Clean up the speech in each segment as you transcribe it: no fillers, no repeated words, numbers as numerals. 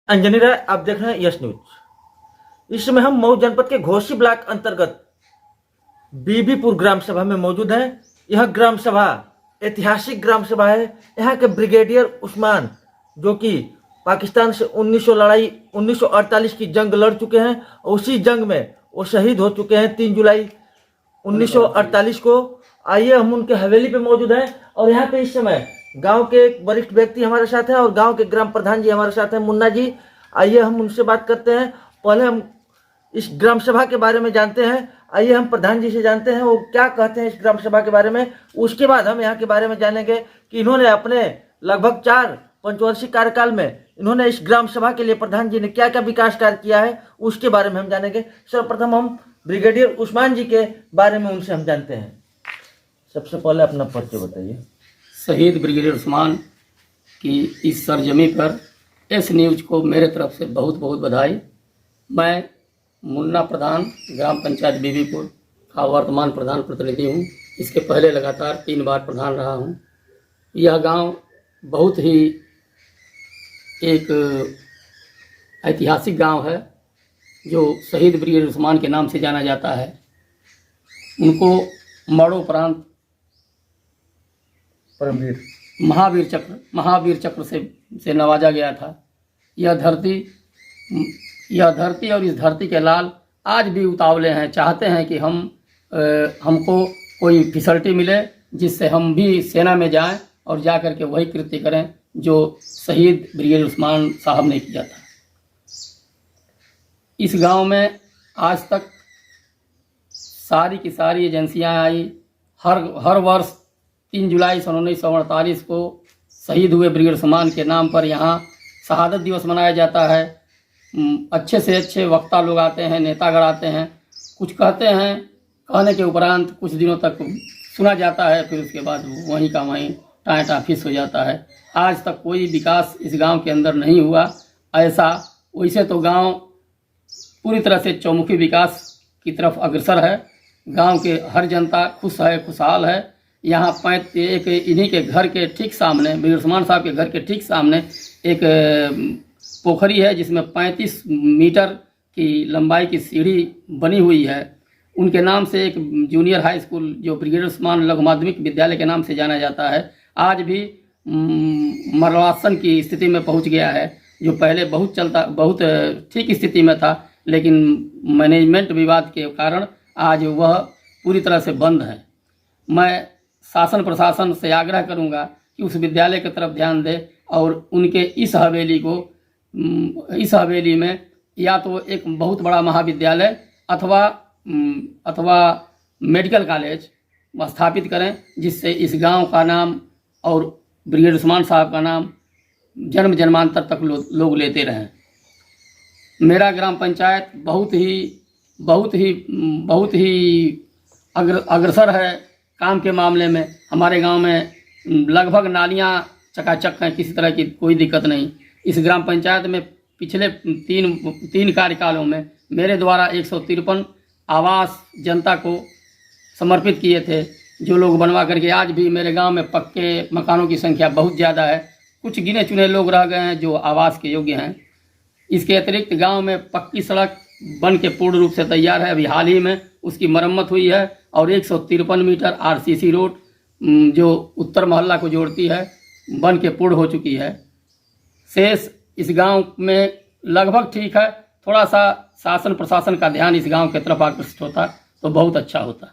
अंजनी राय, आप देख रहे हैं यस न्यूज। इस समय हम मऊ जनपद के घोसी ब्लॉक अंतर्गत बीबीपुर ग्राम सभा में मौजूद हैं। यह ग्राम सभा ऐतिहासिक ग्राम सभा है। यहाँ के ब्रिगेडियर उस्मान, जो कि पाकिस्तान से 1948 की जंग लड़ चुके हैं, उसी जंग में वो शहीद हो चुके हैं 3 जुलाई 1948 को। आइए, हम उनके हवेली पे मौजूद हैं और यहाँ पे इस समय गांव के एक वरिष्ठ व्यक्ति हमारे साथ हैं और गांव के ग्राम प्रधान जी हमारे साथ हैं, मुन्ना जी। आइए हम उनसे बात करते हैं। पहले हम इस ग्राम सभा के बारे में जानते हैं। आइए हम प्रधान जी से जानते हैं वो क्या कहते हैं इस ग्राम सभा के बारे में। उसके बाद हम यहाँ के बारे में जानेंगे कि इन्होंने अपने लगभग 4 पंचवर्षीय कार्यकाल में इन्होंने इस ग्राम सभा के लिए प्रधान जी ने क्या क्या विकास कार्य किया है, उसके बारे में हम जानेंगे। सर्वप्रथम हम ब्रिगेडियर उस्मान जी के बारे में उनसे हम जानते हैं। सबसे पहले अपना परिचय बताइए। शहीद ब्रिगेडियर उस्मान की इस सरजमी पर एस न्यूज को मेरे तरफ से बहुत बहुत बधाई। मैं मुन्ना प्रधान ग्राम पंचायत बीबीपुर का वर्तमान प्रधान प्रतिनिधि हूँ। इसके पहले लगातार 3 बार प्रधान रहा हूँ। यह गांव बहुत ही एक ऐतिहासिक गांव है जो शहीद ब्रिगेडियर उस्मान के नाम से जाना जाता है। उनको मरणोपरांत परमवीर महावीर चक्र से नवाजा गया था। यह धरती और इस धरती के लाल आज भी उतावले हैं, चाहते हैं कि हमको कोई फैसिलिटी मिले जिससे हम भी सेना में जाएं और जा कर के वही कृत्य करें जो शहीद ब्रिगेडियर उस्मान साहब ने किया था। इस गांव में आज तक सारी की सारी एजेंसियां आई। हर वर्ष 3 जुलाई सन 1948 को शहीद हुए ब्रिगेडियर उस्मान के नाम पर यहाँ शहादत दिवस मनाया जाता है। अच्छे से अच्छे वक्ता लोग आते हैं, नेतागण आते हैं, कुछ कहते हैं, कहने के उपरांत कुछ दिनों तक सुना जाता है, फिर उसके बाद वहीं का वहीं टाँटा फिस हो जाता है। आज तक कोई विकास इस गांव के अंदर नहीं हुआ। वैसे तो गांव पूरी तरह से चौमुखी विकास की तरफ अग्रसर है। गांव के हर जनता खुश है, खुशहाल है। यहाँ एक इन्हीं के घर के ठीक सामने, ब्रिगेडियर उस्मान साहब के घर के ठीक सामने एक पोखरी है जिसमें 35 मीटर की लंबाई की सीढ़ी बनी हुई है। उनके नाम से एक जूनियर हाई स्कूल जो ब्रिगेडियर उस्मान लघु माध्यमिक विद्यालय के नाम से जाना जाता है, आज भी मरणासन की स्थिति में पहुंच गया है। जो पहले बहुत ठीक स्थिति में था, लेकिन मैनेजमेंट विवाद के कारण आज वह पूरी तरह से बंद है। मैं शासन प्रशासन से आग्रह करूंगा कि उस विद्यालय की तरफ ध्यान दे और उनके इस हवेली में या तो एक बहुत बड़ा महाविद्यालय अथवा मेडिकल कॉलेज स्थापित करें, जिससे इस गांव का नाम और ब्रिगेडियर उस्मान साहब का नाम जन्म जन्मांतर तक लोग लेते रहें। मेरा ग्राम पंचायत बहुत ही अग्रसर है काम के मामले में। हमारे गांव में लगभग नालियां चकाचक हैं, किसी तरह की कोई दिक्कत नहीं। इस ग्राम पंचायत में पिछले 3 कार्यकालों में मेरे द्वारा 153 आवास जनता को समर्पित किए थे, जो लोग बनवा करके आज भी मेरे गांव में पक्के मकानों की संख्या बहुत ज़्यादा है। कुछ गिने चुने लोग रह गए हैं जो आवास के योग्य हैं। इसके अतिरिक्त गांव में पक्की सड़क बन के पूर्ण रूप से तैयार है। अभी हाल ही में उसकी मरम्मत हुई है और 153 मीटर आरसीसी रोड जो उत्तर मोहल्ला को जोड़ती है बन के पूर्ण हो चुकी है। शेष इस गांव में लगभग ठीक है। थोड़ा सा शासन प्रशासन का ध्यान इस गांव की तरफ आकर्षित होता तो बहुत अच्छा होता।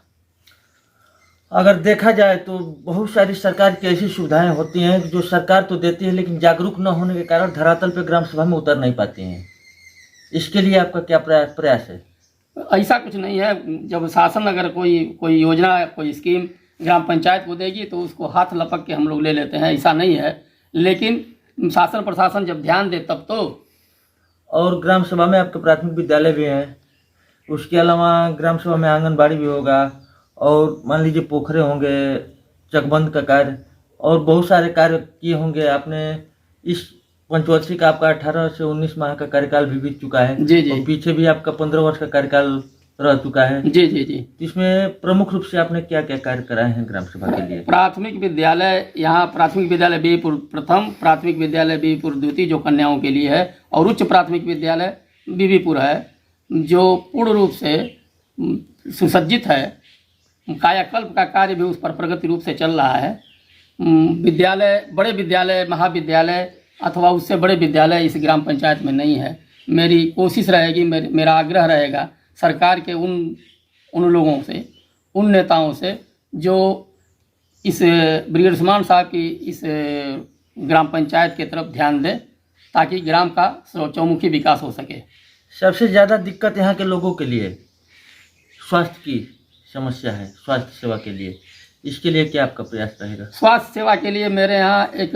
अगर देखा जाए तो बहुत सारी सरकार की ऐसी सुविधाएं होती हैं जो सरकार तो देती है, लेकिन जागरूक न होने के कारण धरातल पे ग्राम सभा में उतर नहीं पाती हैं। इसके लिए आपका क्या प्रयास है? ऐसा कुछ नहीं है। जब शासन अगर कोई योजना, कोई स्कीम ग्राम पंचायत को देगी तो उसको हाथ लपक के हम लोग ले लेते हैं, ऐसा नहीं है। लेकिन शासन प्रशासन जब ध्यान दे तब तो। और ग्राम सभा में आपके प्राथमिक विद्यालय भी हैं, उसके अलावा ग्राम सभा में आंगनबाड़ी भी होगा और मान लीजिए पोखरे होंगे, चकबंद का कार्य और बहुत सारे कार्य किए होंगे आपने। इस पंचवर्षीय का आपका 18 से 19 माह का कार्यकाल भी बीत चुका है। जी। और पीछे भी आपका 15 वर्ष का कार्यकाल रह चुका है। जी जी जी। इसमें प्रमुख रूप से आपने क्या क्या कार्य कराए हैं ग्राम सभा के लिए? प्राथमिक विद्यालय, यहाँ प्राथमिक विद्यालय बीवीपुर प्रथम, प्राथमिक विद्यालय बीवीपुर द्वितीय जो कन्याओं के लिए है, और उच्च प्राथमिक विद्यालय बीवीपुर है, जो पूर्ण रूप से सुसज्जित है। कायाकल्प का कार्य भी उस पर प्रगति रूप से चल रहा है। विद्यालय, बड़े विद्यालय, महाविद्यालय अथवा उससे बड़े विद्यालय इस ग्राम पंचायत में नहीं है। मेरी कोशिश रहेगी, मेरा आग्रह रहेगा सरकार के उन लोगों से, उन नेताओं से जो इस ब्रिगेडियर उस्मान साहब की इस ग्राम पंचायत की तरफ ध्यान दें, ताकि ग्राम का चौमुखी विकास हो सके। सबसे ज़्यादा दिक्कत यहाँ के लोगों के लिए स्वास्थ्य की समस्या है। स्वास्थ्य सेवा के लिए, इसके लिए क्या आपका प्रयास रहेगा? स्वास्थ्य सेवा के लिए मेरे यहाँ एक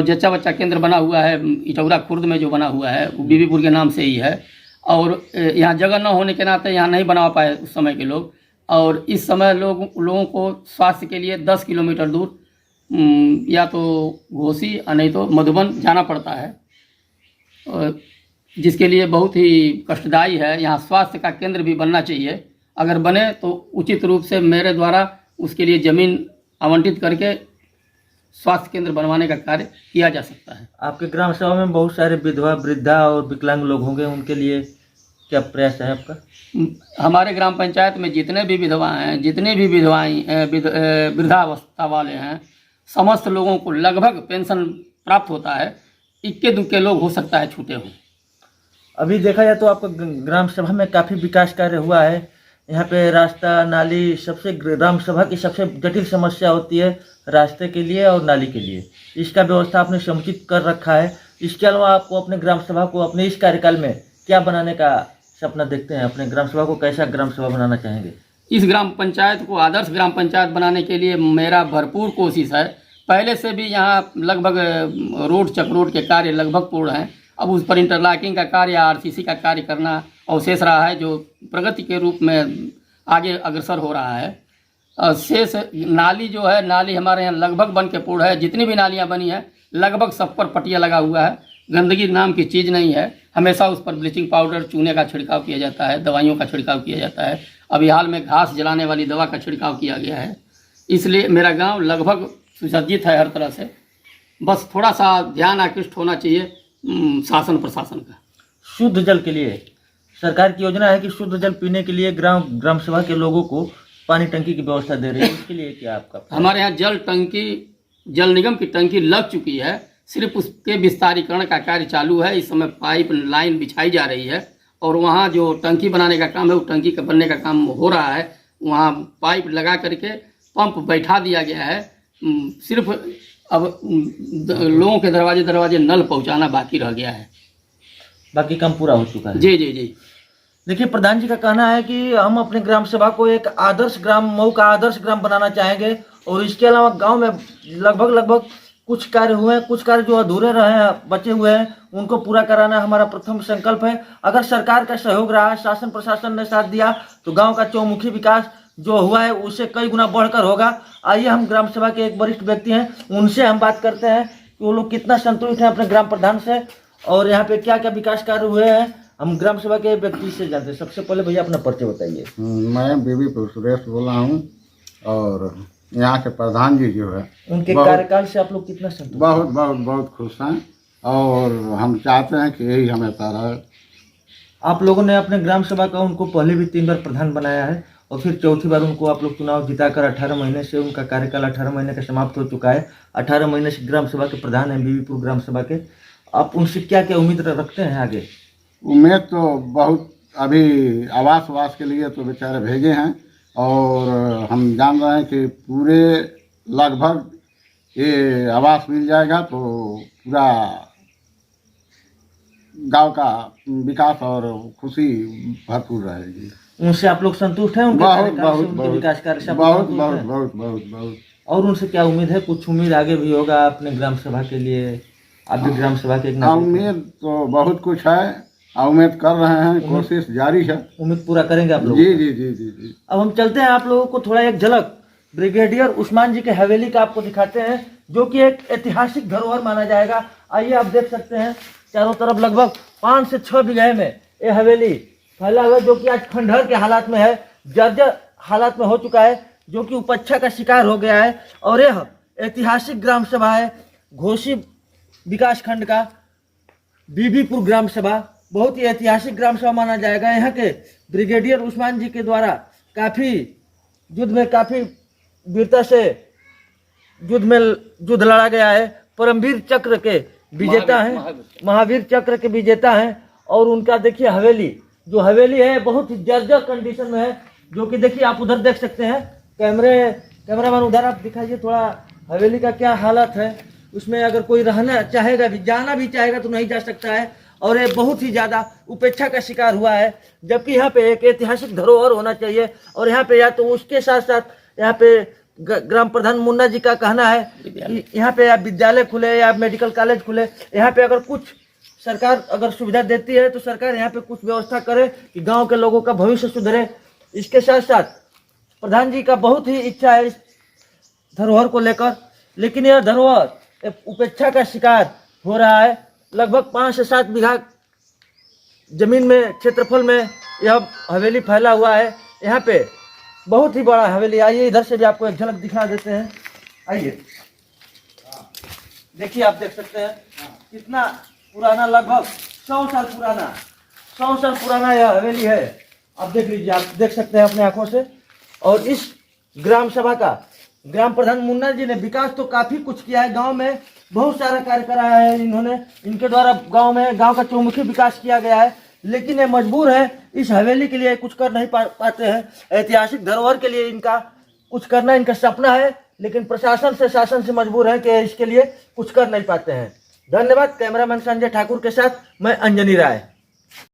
जच्चा बच्चा केंद्र बना हुआ है, इटौरा खुर्द में जो बना हुआ है, वो बीवीपुर के नाम से ही है। और यहाँ जगह न होने के नाते यहाँ नहीं बना पाए उस समय के लोग, और इस समय लोगों को स्वास्थ्य के लिए 10 किलोमीटर दूर या तो घोसी और नहीं तो मधुबन जाना पड़ता है, जिसके लिए बहुत ही कष्टदायी है। यहाँ स्वास्थ्य का केंद्र भी बनना चाहिए। अगर बने तो उचित रूप से मेरे द्वारा उसके लिए ज़मीन आवंटित करके स्वास्थ्य केंद्र बनवाने का कार्य किया जा सकता है। आपके ग्राम सभा में बहुत सारे विधवा, वृद्धा और विकलांग लोग होंगे, उनके लिए क्या प्रयास है आपका? हमारे ग्राम पंचायत में जितने भी विधवा हैं, जितने भी वृद्धावस्था वाले हैं, समस्त लोगों को लगभग पेंशन प्राप्त होता है। इक्के दुक्के लोग हो सकता है छूटे हों। अभी देखा जाए तो आपका ग्राम सभा में काफ़ी विकास कार्य हुआ है। यहाँ पे रास्ता, नाली, सबसे ग्राम सभा की सबसे जटिल समस्या होती है रास्ते के लिए और नाली के लिए। इसका व्यवस्था आपने समुचित कर रखा है। इसके अलावा आपको अपने ग्राम सभा को अपने इस कार्यकाल में क्या बनाने का सपना देखते हैं? अपने ग्राम सभा को कैसा ग्राम सभा बनाना चाहेंगे? इस ग्राम पंचायत को आदर्श ग्राम पंचायत बनाने के लिए मेरा भरपूर कोशिश है। पहले से भी यहाँ लगभग रोड, चक रोड के कार्य लगभग पूर्ण हैं। अब उस पर इंटरलॉकिंग का कार्य, आरसीसी का कार्य करना अवशेष रहा है, जो प्रगति के रूप में आगे अग्रसर हो रहा है। शेष नाली जो है, नाली हमारे यहाँ लगभग बन के पूर्ण है। जितनी भी नालियाँ बनी हैं लगभग सब पर पटिया लगा हुआ है। गंदगी नाम की चीज़ नहीं है। हमेशा उस पर ब्लीचिंग पाउडर, चूने का छिड़काव किया जाता है, दवाइयों का छिड़काव किया जाता है। अभी हाल में घास जलाने वाली दवा का छिड़काव किया गया है। इसलिए मेरा गाँव लगभग सुसज्जित है हर तरह से। बस थोड़ा सा ध्यान आकृष्ट होना चाहिए शासन प्रशासन का। शुद्ध जल के लिए सरकार की योजना है कि शुद्ध जल पीने के लिए ग्राम सभा के लोगों को पानी टंकी की व्यवस्था दे रही है। इसके लिए क्या आपका? हमारे यहाँ जल निगम की टंकी लग चुकी है, सिर्फ उसके विस्तारीकरण का कार्य चालू है। इस समय पाइप लाइन बिछाई जा रही है, और वहाँ जो टंकी बनाने का काम है, वो टंकी का बनने का काम हो रहा है। वहाँ पाइप लगा करके पंप बैठा दिया गया है। सिर्फ अब लोगों के दरवाजे नल पहुँचाना बाकी रह गया है। बाकी काम पूरा हो चुका है। जी जी जी। देखिए, प्रधान जी का कहना है कि हम अपने ग्राम सभा को एक आदर्श ग्राम, मऊ का आदर्श ग्राम बनाना चाहेंगे। और इसके अलावा गांव में लगभग कुछ कार्य हुए हैं, कुछ कार्य जो अधूरे रहे हैं, बचे हुए हैं, उनको पूरा कराना हमारा प्रथम संकल्प है। अगर सरकार का सहयोग रहा, शासन प्रशासन ने साथ दिया, तो गांव का चौमुखी विकास जो हुआ है उससे कई गुना बढ़कर होगा। आइए हम ग्राम सभा के एक वरिष्ठ व्यक्ति हैं, उनसे हम बात करते हैं कि वो लोग कितना संतुष्ट हैं अपने ग्राम प्रधान से, और यहाँ पे क्या क्या विकास कार्य हुए हैं। हम ग्राम सभा के व्यक्ति से जानते हैं। सबसे पहले भैया अपना परिचय बताइए। मैं बीवीपुर सुरेश बोल रहा हूँ, और यहाँ के प्रधान जी जो है उनके कार्यकाल से आप लोग कितना संतुष्ट? बहुत खुश हैं, और हम चाहते हैं कि यही हमेशा रहे। आप लोगों ने अपने ग्राम सभा का उनको पहले भी 3 बार प्रधान बनाया है, और फिर चौथी बार उनको आप लोग चुनाव जिताकर 18 महीने से उनका कार्यकाल 18 महीने का समाप्त हो चुका है। 18 महीने से ग्राम सभा के प्रधान हैं बीवीपुर ग्राम सभा के। आप उनसे क्या क्या उम्मीद रखते हैं आगे? उम्मीद तो बहुत, अभी आवास के लिए तो बेचारे भेजे हैं, और हम जान रहे हैं कि पूरे लगभग ये आवास मिल जाएगा तो पूरा गांव का विकास और खुशी भरपूर रहेगी। उनसे आप लोग संतुष्ट हैं? उनके कार्यकाल से, उनके विकास कार्य से बहुत। और उनसे क्या उम्मीद है? कुछ उम्मीद आगे भी होगा अपने ग्राम सभा के लिए? आप भी ग्राम सभा के एक उम्मीद तो बहुत कुछ है, उम्मीद कर रहे हैं, कोशिश जारी है। उम्मीद पूरा करेंगे आप लोग? जी जी जी जी जी। अब हम चलते हैं, आप लोगों को थोड़ा एक झलक ब्रिगेडियर उस्मान जी के हवेली का आपको दिखाते हैं, जो कि एक ऐतिहासिक धरोहर माना जाएगा। आइए आप देख सकते हैं चारों तरफ लगभग 5 से 6 बीघे में ये हवेली फैला हुआ है, जो कि आज खंडहर के हालात में है, जर्जर हालात में हो चुका है, जो कि उपेक्षा का शिकार हो गया है। और यह ऐतिहासिक ग्राम सभा है घोसी विकास खंड का बीबीपुर ग्राम सभा। बहुत ही ऐतिहासिक ग्राम सभा माना जाएगा। यहाँ के ब्रिगेडियर उस्मान जी के द्वारा काफ़ी युद्ध में काफ़ी वीरता से युद्ध लड़ा गया है। परमवीर चक्र के विजेता हैं, महावीर चक्र के विजेता हैं। और उनका देखिए हवेली, जो हवेली है बहुत ही जर्जर कंडीशन में है, जो कि देखिए आप उधर देख सकते हैं। कैमरामैन उधर आप दिखाइए थोड़ा हवेली का क्या हालत है। उसमें अगर कोई रहना चाहेगा भी, जाना भी चाहेगा तो नहीं जा सकता है। और ये बहुत ही ज़्यादा उपेक्षा का शिकार हुआ है, जबकि यहाँ पे एक ऐतिहासिक धरोहर होना चाहिए। और यहाँ पे या तो उसके साथ साथ यहाँ पे ग्राम प्रधान मुन्ना जी का कहना है कि यहाँ पे या विद्यालय खुले या मेडिकल कॉलेज खुले। यहाँ पे अगर कुछ सरकार अगर सुविधा देती है तो सरकार यहाँ पे कुछ व्यवस्था करे कि गांव के लोगों का भविष्य सुधरे। इसके साथ साथ प्रधान जी का बहुत ही इच्छा है इस धरोहर को लेकर, लेकिन यह धरोहर उपेक्षा का शिकार हो रहा है। लगभग 5 से 7 बीघा जमीन में क्षेत्रफल में यह हवेली फैला हुआ है। यहाँ पे बहुत ही बड़ा हवेली। आइए इधर से भी आपको एक झलक दिखा देते हैं। आइए देखिए, आप देख सकते हैं कितना पुराना, लगभग 100 साल पुराना यह हवेली है। आप देख लीजिए, आप देख सकते हैं अपने आंखों से। और इस ग्राम सभा का ग्राम प्रधान मुन्ना जी ने विकास तो काफ़ी कुछ किया है, गांव में बहुत सारा कार्य कराया है इन्होंने। इनके द्वारा गांव का चौमुखी विकास किया गया है, लेकिन ये मजबूर है, इस हवेली के लिए कुछ कर नहीं पाते हैं। ऐतिहासिक धरोहर के लिए इनका कुछ करना इनका सपना है, लेकिन प्रशासन से शासन से मजबूर है कि इसके लिए कुछ कर नहीं पाते हैं। धन्यवाद। कैमरामैन संजय ठाकुर के साथ मैं अंजनी राय।